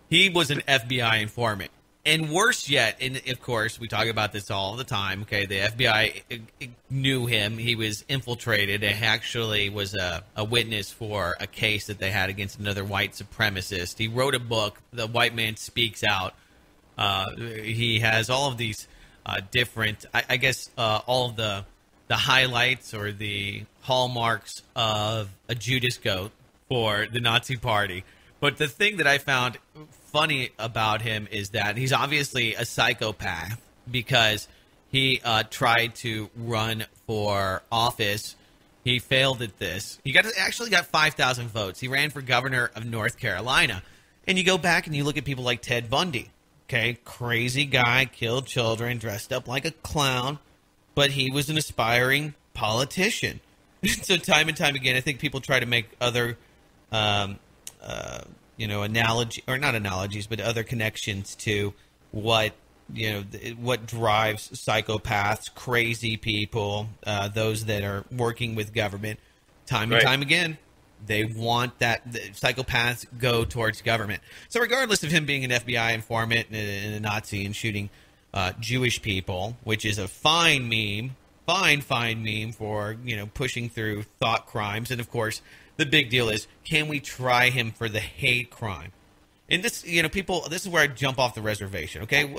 he was an FBI informant. And worse yet, and of course, we talk about this all the time, okay, the FBI knew him. He was infiltrated. He actually was a witness for a case that they had against another white supremacist. He wrote a book, The White Man Speaks Out. He has all of these different, I guess, all of the highlights or the hallmarks of a Judas goat for the Nazi Party. But the thing that I found funny about him is that he's obviously a psychopath because he tried to run for office. He failed at this. He actually got 5,000 votes. He ran for governor of North Carolina. And you go back and you look at people like Ted Bundy. Okay, crazy guy, killed children, dressed up like a clown, but he was an aspiring politician. So time and time again, I think people try to make other analogy or not analogies, but other connections to what drives psychopaths, crazy people, those that are working with government. Time and time again, they want that the psychopaths go towards government. So regardless of him being an FBI informant and a Nazi and shooting Jewish people, which is a fine meme for pushing through thought crimes, and of course. The big deal is, can we try him for the hate crime? And this, people, this is where I jump off the reservation, okay?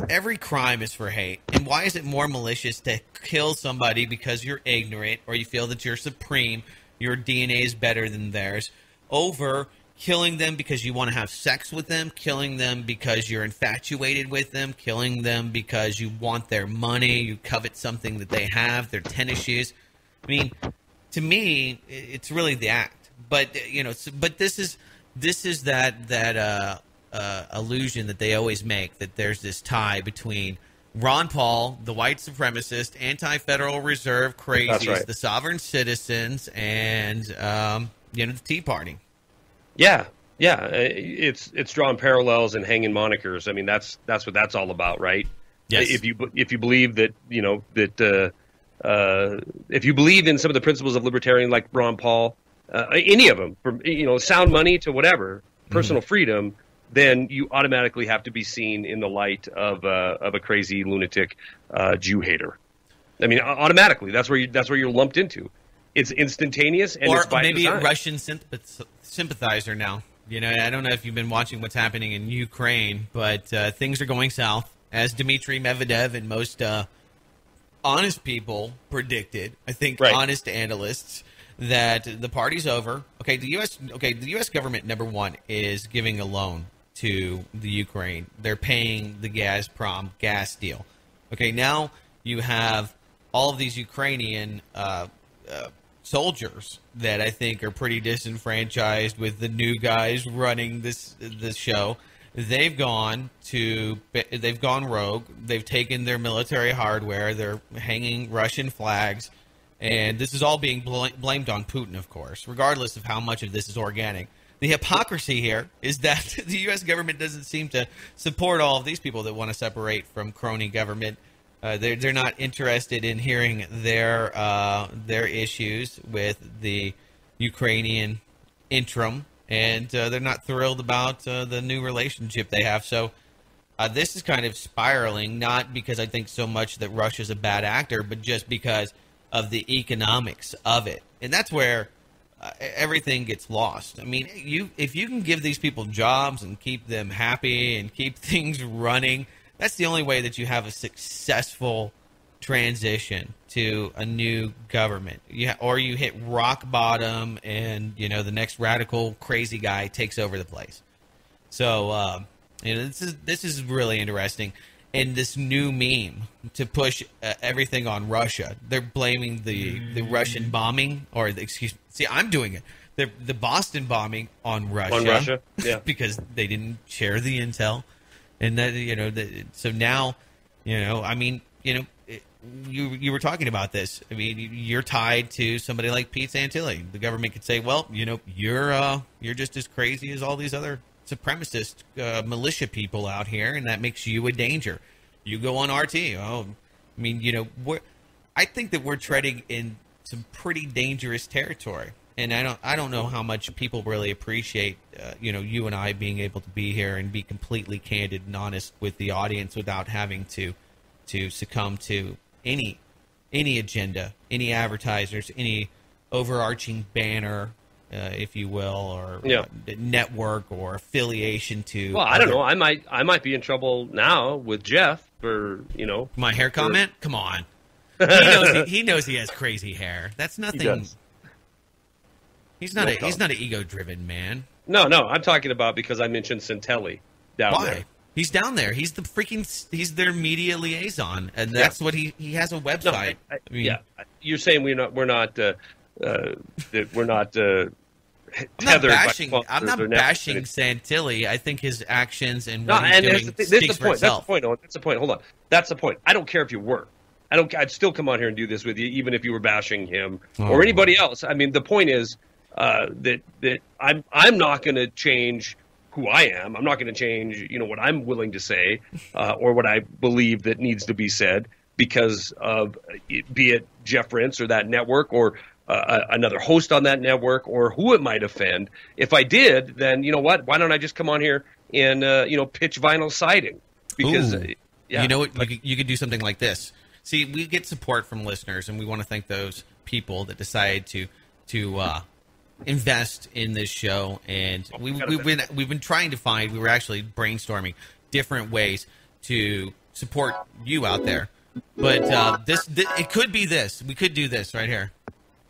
Every crime is for hate. And why is it more malicious to kill somebody because you're ignorant or you feel that you're supreme, your DNA is better than theirs, over killing them because you want to have sex with them, killing them because you're infatuated with them, killing them because you want their money, you covet something that they have, their tennis shoes? I mean... To me, it's really the act, but but this is that illusion that they always make that there's this tie between Ron Paul, the white supremacist, anti-Federal Reserve crazies, the sovereign citizens, and the Tea Party. Yeah, it's drawing parallels and hanging monikers. I mean, that's what that's all about, right? Yes. If you believe that if you believe in some of the principles of libertarian, like Ron Paul, any of them, from sound money to whatever, personal freedom, then you automatically have to be seen in the light of a crazy lunatic Jew hater. I mean, automatically, that's where you're lumped into. It's instantaneous, and or it's by maybe design. a Russian sympathizer now. You know, I don't know if you've been watching what's happening in Ukraine, but things are going south, as Dmitry Medvedev and most honest people predicted. I think honest analysts that the party's over. Okay, the U.S. government, number one, is giving a loan to the Ukraine. They're paying the Gazprom gas deal. Okay, now you have all of these Ukrainian soldiers that I think are pretty disenfranchised with the new guys running this show. They've gone rogue. They've taken their military hardware. They're hanging Russian flags, and this is all being blamed on Putin, of course, regardless of how much of this is organic. The hypocrisy here is that the U.S. government doesn't seem to support all of these people that want to separate from crony government. They're not interested in hearing their issues with the Ukrainian interim, and they're not thrilled about the new relationship they have. So this is kind of spiraling, not because I think so much that Russia's a bad actor, but just because of the economics of it. And that's where everything gets lost. I mean, if you can give these people jobs and keep them happy and keep things running, that's the only way that you have a successful transition to a new government. Or you hit rock bottom and, the next radical crazy guy takes over the place. So, this is really interesting. And this new meme to push everything on Russia. They're blaming the Russian bombing, see, I'm doing it. The Boston bombing on Russia. On Russia, yeah. Because they didn't share the intel. And that, so now, I mean, you were talking about this. I mean, you're tied to somebody like Pete Santilli. The government could say, well, you're just as crazy as all these other supremacist militia people out here, and that makes you a danger. You go on RT. Oh, I mean, I think that we're treading in some pretty dangerous territory. And I don't know how much people really appreciate, you and I being able to be here and be completely candid and honest with the audience without having to succumb to any agenda, any advertisers, any overarching banner, if you will, or network or affiliation to. Well, I don't know. I might be in trouble now with Jeff for my hair comment. Come on, he knows he has crazy hair. That's nothing. He does. He's not an ego-driven man. No, I'm talking about because I mentioned Santelli down there. He's down there. He's he's their media liaison, and that's what he has a website. No, you're saying we're not tethered. I'm not bashing Santilli. I think his actions and what he's doing speaks for itself. That's the point. Hold on. That's the point. I don't care if you were. I'd still come on here and do this with you, even if you were bashing him or anybody else. I mean, the point is that I'm not going to change who I am. I'm not going to change, what I'm willing to say or what I believe that needs to be said because of be it Jeff Rentz or that network or another host on that network or who it might offend. If I did, then you know what? Why don't I just come on here and pitch vinyl siding? Because you know what? You could do something like this. See, we get support from listeners, and we want to thank those people that decide to invest in this show. And we've been trying to find. We were actually brainstorming different ways to support you out there. But it could be this. We could do this right here.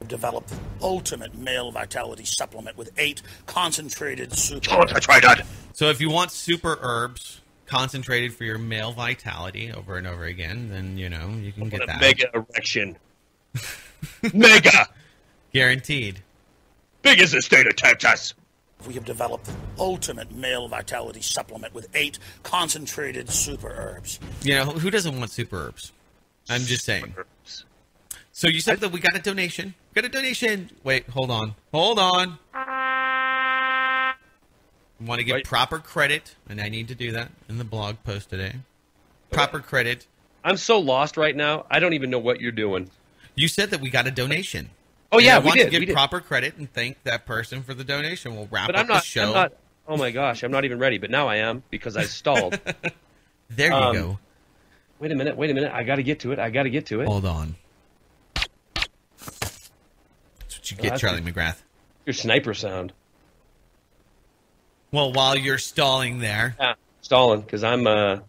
Develop the ultimate male vitality supplement with 8 concentrated super. Concentrated. So if you want super herbs concentrated for your male vitality over and over again, then you can get that. Mega erection. Mega. Guaranteed. Big as the state of Texas. We have developed the ultimate male vitality supplement with 8 concentrated super herbs. Who doesn't want super herbs? I'm just saying. So you said that we got a donation. Wait, hold on. I want to give proper credit, and I need to do that in the blog post today. Proper credit. I'm so lost right now. I don't even know what you're doing. You said that we got a donation. Oh, yeah, we did. I want to give proper credit and thank that person for the donation. We'll wrap up the show. Oh my gosh, I'm not even ready, but now I am because I stalled. There you go. Wait a minute. I got to get to it. Hold on. That's what you get, Charlie McGrath. Your sniper sound. Well, while you're stalling there. Yeah, stalling, because I'm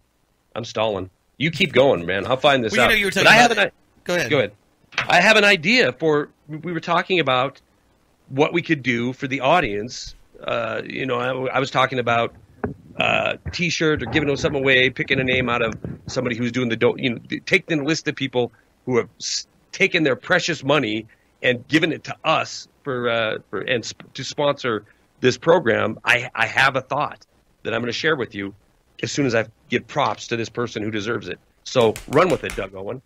stalling. You keep going, man. I'll find this out. You were talking Go ahead. I have an idea for. We were talking about what we could do for the audience. I was talking about T-shirt or giving something away, picking a name out of somebody who's doing taking a list of people who have taken their precious money and given it to us to sponsor this program. I have a thought that I'm going to share with you as soon as I give props to this person who deserves it. So run with it, Doug Owen.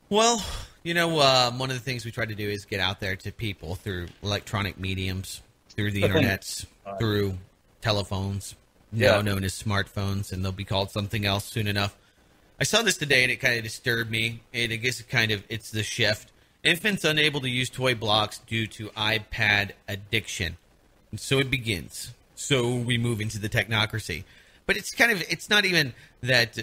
Well, one of the things we try to do is get out there to people through electronic mediums, through the internets, through telephones, now known as smartphones, and they'll be called something else soon enough. I saw this today, and it kind of disturbed me, and I guess it's the shift. Infants unable to use toy blocks due to iPad addiction. And so it begins. So we move into the technocracy. But it's not even that,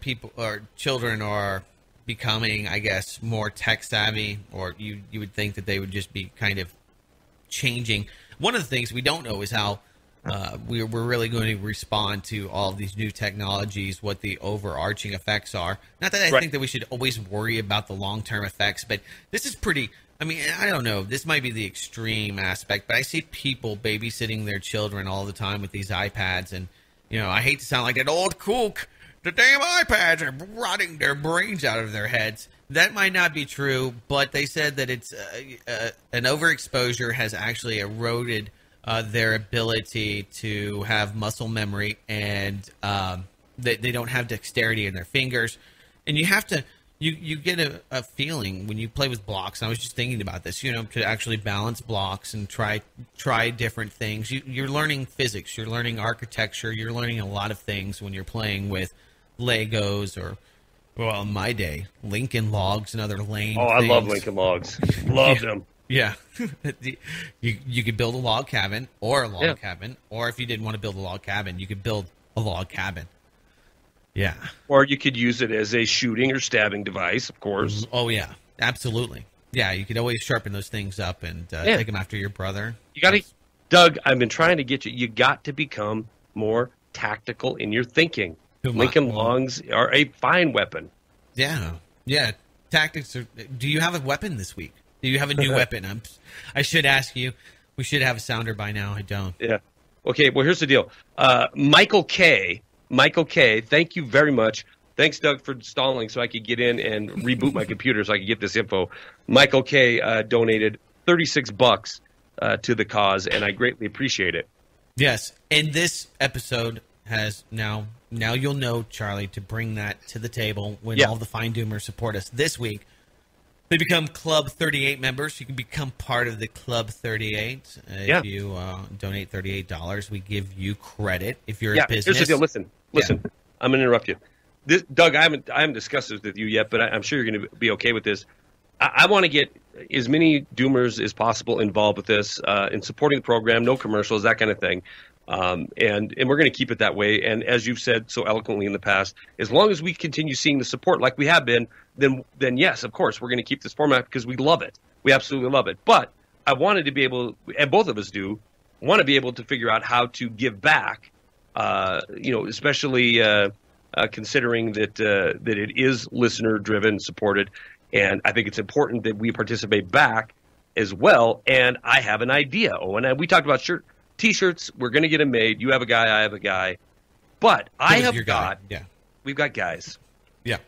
people or children are becoming, I guess, more tech savvy, or you would think that they would just be kind of changing. One of the things we don't know is how we're really going to respond to all of these new technologies, what the overarching effects are. Not that I think that we should always worry about the long-term effects, but this is pretty... I mean, I don't know. This might be the extreme aspect, but I see people babysitting their children all the time with these iPads, and, I hate to sound like an old kook. The damn iPads are rotting their brains out of their heads. That might not be true, but they said that it's an overexposure has actually eroded their ability to have muscle memory, and they don't have dexterity in their fingers. And you have to... You get a feeling when you play with blocks. I was just thinking about this, to actually balance blocks and try different things. You're learning physics. You're learning architecture. You're learning a lot of things when you're playing with Legos or, well, in my day, Lincoln Logs and other lame things. I love Lincoln Logs. Love them. Yeah. You could build a log cabin or a log cabin, or if you didn't want to build a log cabin, you could build a log cabin. Yeah. Or you could use it as a shooting or stabbing device, of course. Oh, yeah. Absolutely. Yeah, you could always sharpen those things up and take them after your brother. You got to, Doug, I've been trying to get you. You got to become more tactical in your thinking. Lincoln Logs are a fine weapon. Yeah. Yeah. Tactics are... Do you have a weapon this week? Do you have a new weapon? I should ask you. We should have a sounder by now. I don't. Yeah. Okay, well, here's the deal. Michael K., thank you very much. Thanks, Doug, for stalling so I could get in and reboot my computer so I could get this info. Michael K. Donated $36 to the cause, and I greatly appreciate it. Yes, and this episode has now you'll know, Charlie, to bring that to the table when all the Fine Doomers support us this week. They become Club 38 members. You can become part of the Club 38. If you donate $38, we give you credit. If you're a business... Here's the deal. Listen. I'm going to interrupt you. Doug, I haven't discussed this with you yet, but I'm sure you're going to be okay with this. I want to get as many Doomers as possible involved with this in supporting the program, no commercials, that kind of thing. And we're going to keep it that way. And as you've said so eloquently in the past, as long as we continue seeing the support like we have been, then yes, of course, we're going to keep this format because we love it. We absolutely love it. But I wanted to be able, and both of us do, want to be able to figure out how to give back, especially considering that it is listener-driven, supported. And I think it's important that we participate back as well. And I have an idea, Owen. We talked about T-shirts. We're going to get them made. You have a guy. I have a guy. But we've got guys. Yeah.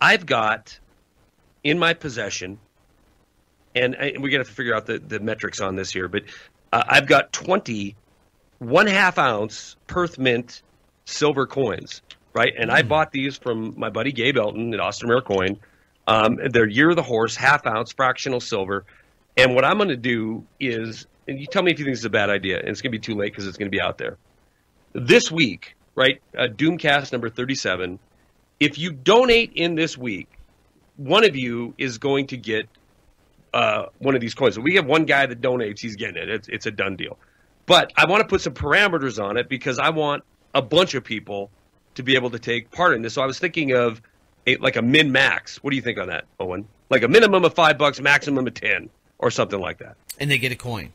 I've got in my possession, and we got to figure out the metrics on this here, but I've got 20 1/2 ounce Perth Mint silver coins, right? And I bought these from my buddy Gabe Elton at Austin Rare Coin. They're Year of the Horse, 1/2 ounce fractional silver. And what I'm going to do is, and you tell me if you think this is a bad idea, and it's going to be too late because it's going to be out there. This week, right, DoomCast number 37, if you donate in this week, one of you is going to get one of these coins. So we have one guy that donates, he's getting it. It's a done deal. But I want to put some parameters on it because I want a bunch of people to be able to take part in this. So I was thinking of like a min-max. What do you think on that, Owen? Like a minimum of $5, maximum of 10, or something like that. And they get a coin.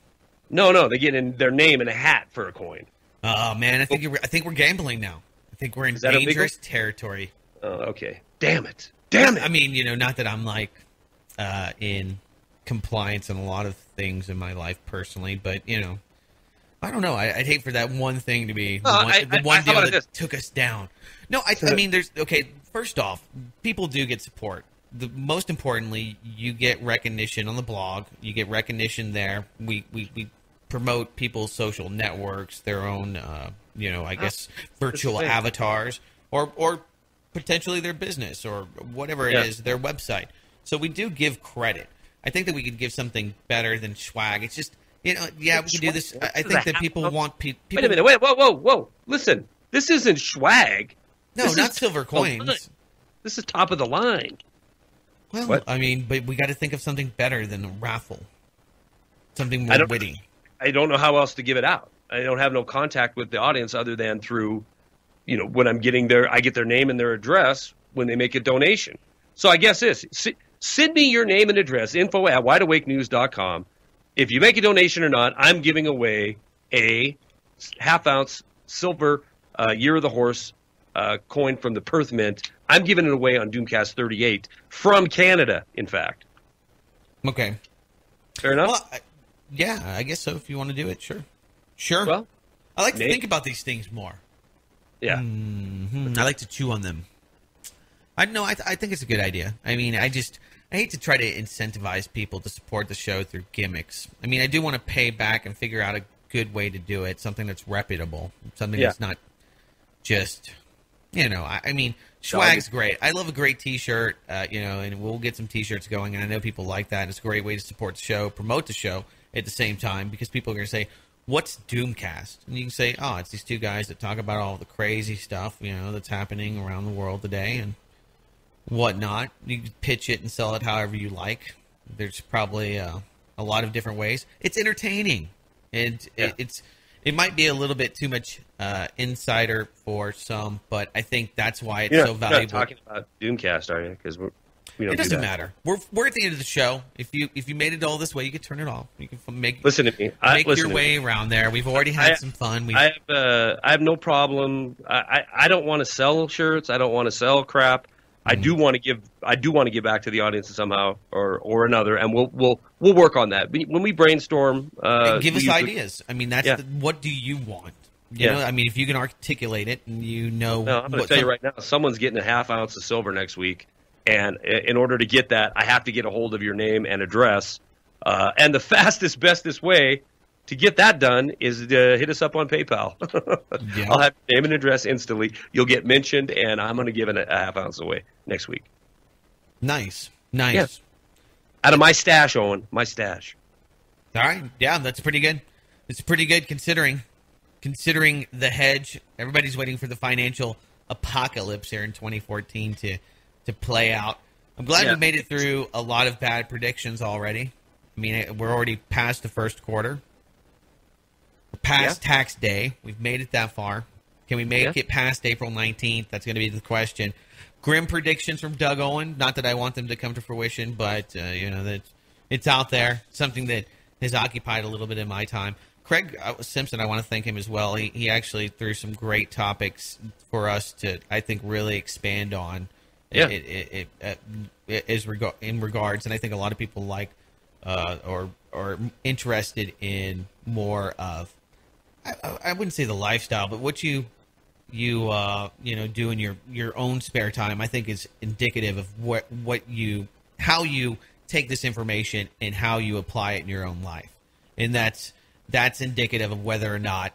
No, they get in their name and a hat for a coin. Oh man, I think we're gambling now. I think we're in dangerous territory. Oh, okay. Damn it. I mean, not that I'm like in compliance in a lot of things in my life personally, but I don't know. I'd hate for that one thing to be the one deal that took us down. No, I mean, first off, people do get support. Most importantly, you get recognition on the blog. You get recognition there. We promote people's social networks, their own, I guess, virtual avatars, or potentially their business or whatever it is, their website. So we do give credit. I think that we could give something better than swag. It's just, we can do this. I think that people want people. Wait a minute. Wait, whoa. Listen, this isn't swag. No, not silver coins. This is top of the line. Well, what? I mean, but we got to think of something better than a raffle. Something more witty. I don't know how else to give it out. I don't have no contact with the audience other than through, when I'm getting I get their name and their address when they make a donation. So I guess send me your name and address, info@wideawakenews.com. If you make a donation or not, I'm giving away a half-ounce silver Year of the Horse coin from the Perth Mint. I'm giving it away on DoomCast 38 from Canada, in fact. Okay. Fair enough? Well, yeah, I guess so. If you want to do it, sure. Sure. Well, I like to think about these things more. Yeah. I like to chew on them. I think it's a good idea. I mean, I hate to try to incentivize people to support the show through gimmicks. I mean, I do want to pay back and figure out a good way to do it, something that's reputable, something that's not just, I mean, swag's great. I love a great T-shirt, and we'll get some T-shirts going, and I know people like that. It's a great way to support the show, promote the show at the same time, because people are going to say, what's DoomCast? And you can say, oh, it's these two guys that talk about all the crazy stuff, that's happening around the world today and whatnot. You can pitch it and sell it however you like. There's probably a lot of different ways. It's entertaining, and it might be a little bit too much insider for some, but I think that's why it's so valuable. You're not talking about DoomCast, are you? Because it doesn't matter. We're at the end of the show. If you made it all this way, you can turn it off. You can listen to me. Make your way around there. We've already had some fun. I have no problem. I don't want to sell shirts. I don't want to sell crap. I do want to give back to the audience somehow or another, and we'll work on that. When we brainstorm, give us ideas. I mean, what do you want? You know, I mean, if you can articulate it, and No, I'm going to tell you right now, someone's getting a half ounce of silver next week, and in order to get that, I have to get a hold of your name and address. And the fastest, bestest way to get that done is to hit us up on PayPal. I'll have your name and address instantly. You'll get mentioned, and I'm going to give it a half ounce away next week. Nice. Yeah. Out of my stash, Owen. My stash. All right. Yeah, that's pretty good. It's pretty good considering the hedge. Everybody's waiting for the financial apocalypse here in 2014 to play out. I'm glad we made it through a lot of bad predictions already. I mean, we're already past the first quarter. We're past tax day. We've made it that far. Can we make it past April 19th? That's going to be the question. Grim predictions from Doug Owen. Not that I want them to come to fruition, but that it's out there. Something that has occupied a little bit of my time. Craig Simpson, I want to thank him as well. He actually threw some great topics for us to, I think, really expand on. In regards, and I think a lot of people like or interested in more of, I wouldn't say the lifestyle, but what you do in your own spare time. I think is indicative of how you take this information and how you apply it in your own life, and that's indicative of whether or not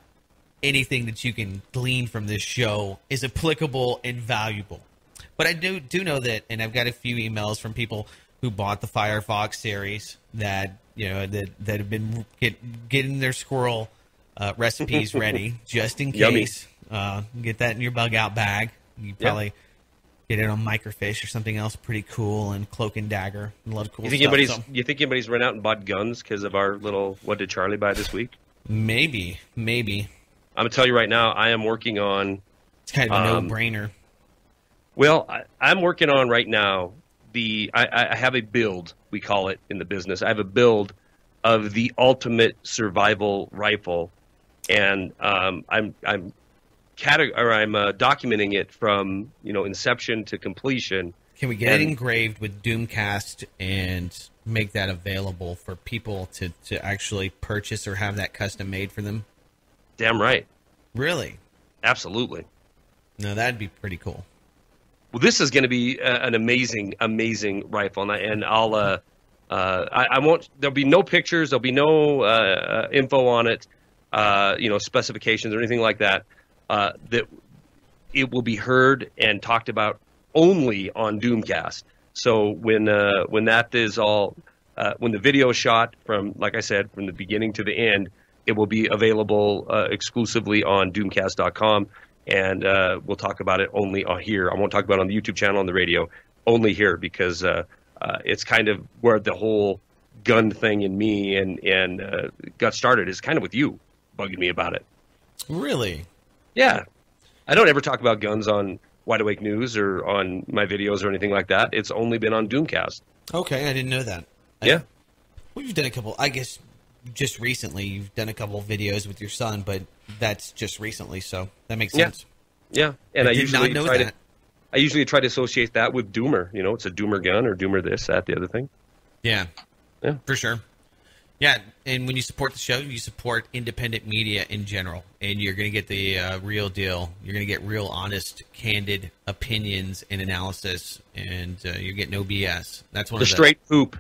anything that you can glean from this show is applicable and valuable. But I do know that, and I've got a few emails from people who bought the Firefox series that have been getting their squirrel recipes ready just in case. Get that in your bug out bag. You probably get it on microfiche or something else pretty cool, and Cloak and Dagger. A lot of cool stuff. You think anybody's run out and bought guns because of our little "What did Charlie buy this week"? Maybe. I'm going to tell you right now, I am working on... It's kind of a no-brainer. Well, I'm working on right now I have a build, we call it in the business. I have a build of the ultimate survival rifle, and I'm documenting it from inception to completion. Can we get it engraved with DoomCast and make that available for people to actually purchase or have that custom made for them? Damn right. Really? Absolutely. No, that'd be pretty cool. Well, this is going to be an amazing, amazing rifle, and I'll I won't. There'll be no pictures. There'll be no info on it, specifications or anything like that. That it will be heard and talked about only on DoomCast. So when that is all, when the video is shot from, like I said, from the beginning to the end, it will be available exclusively on DoomCast.com. And we'll talk about it only on here. I won't talk about it on the YouTube channel, on the radio, only here, because it's kind of where the whole gun thing in me and got started, is kind of with you bugging me about it. Really? Yeah. I don't ever talk about guns on Wide Awake News or on my videos or anything like that. It's only been on DoomCast. Okay, I didn't know that. Yeah. Well, you've done a couple, I guess, just recently. You've done a couple of videos with your son, but that's just recently, so that makes sense. Yeah, and I usually did not know that. I usually try to associate that with Doomer. It's a Doomer gun or Doomer this, that, the other thing. Yeah, for sure. Yeah, and when you support the show, you support independent media in general, and you're going to get the real deal. You're going to get real, honest, candid opinions and analysis, and you get no BS. That's one of the straight poop.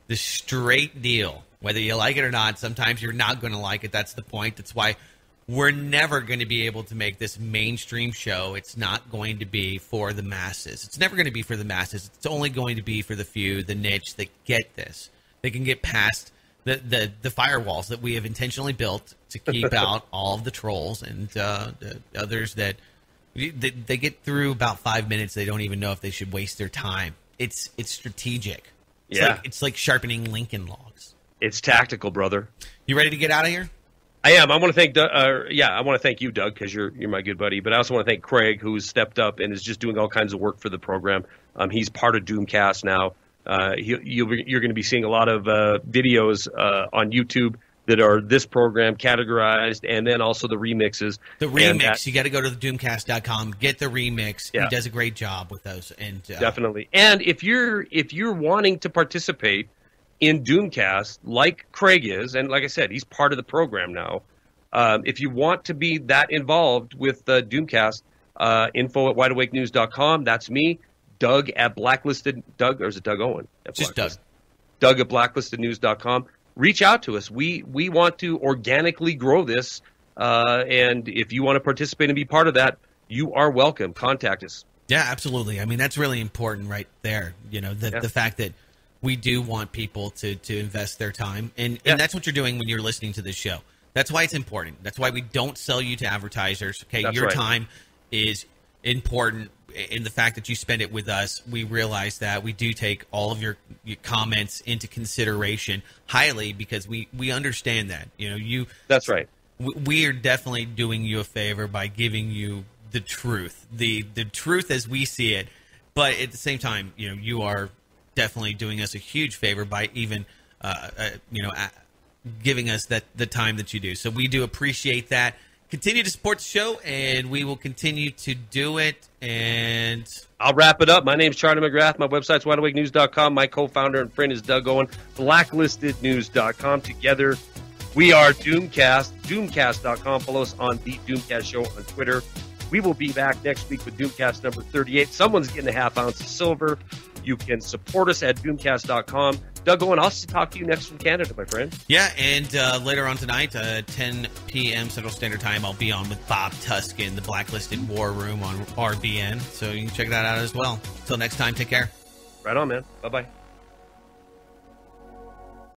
The straight deal. Whether you like it or not, sometimes you're not going to like it. That's the point. That's why we're never going to be able to make this mainstream show. It's not going to be for the masses. It's never going to be for the masses. It's only going to be for the few, the niche that get this. They can get past the firewalls that we have intentionally built to keep out all of the trolls and the others that they get through about 5 minutes. They don't even know if they should waste their time. It's strategic. It's like sharpening Lincoln logs. It's tactical, brother. You ready to get out of here? I am. I want to thank I want to thank you, Doug, because you're my good buddy. But I also want to thank Craig, who's stepped up and is just doing all kinds of work for the program. He's part of DoomCast now. You're going to be seeing a lot of videos on YouTube that are this program categorized, and then also the remixes. The remix, you got to go to the DoomCast.com, get the remix. Yeah. He does a great job with those, and definitely. And if you're wanting to participate in DoomCast, like Craig is, and like I said, he's part of the program now. If you want to be that involved with DoomCast, info at wideawakenews.com. That's me. Doug at Blacklisted Doug, or is it Doug Owen? Just Doug. Doug at blacklistednews.com. Reach out to us. We want to organically grow this, and if you want to participate and be part of that, you are welcome. Contact us. Yeah, absolutely. I mean, that's really important right there. The fact that we do want people to invest their time, and that's what you're doing when you're listening to this show. That's why it's important. That's why we don't sell you to advertisers. Okay, that's your right. time is important. In the fact that you spend it with us, we realize that we do take all of your comments into consideration highly, because we understand that. That's right. We are definitely doing you a favor by giving you the truth, the truth as we see it. But at the same time, you are definitely doing us a huge favor by even giving us the time that you do. So we do appreciate that. Continue to support the show, and we will continue to do it. And I'll wrap it up. My name's Charlie Mcgrath. My website's wideawakenews.com. My co-founder and friend is Doug Owen. Blacklistednews.com. Together, we are DoomCast. DoomCast.com. Follow us on the DoomCast Show on Twitter. We will be back next week with DoomCast number 38. Someone's getting a half ounce of silver. You can support us at DoomCast.com. Doug Owen, I'll talk to you next from Canada, my friend. Yeah, and later on tonight, 10 p.m. Central Standard Time, I'll be on with Bob Tuskin, the Blacklisted War Room on RBN. So you can check that out as well. Until next time, take care. Right on, man. Bye-bye.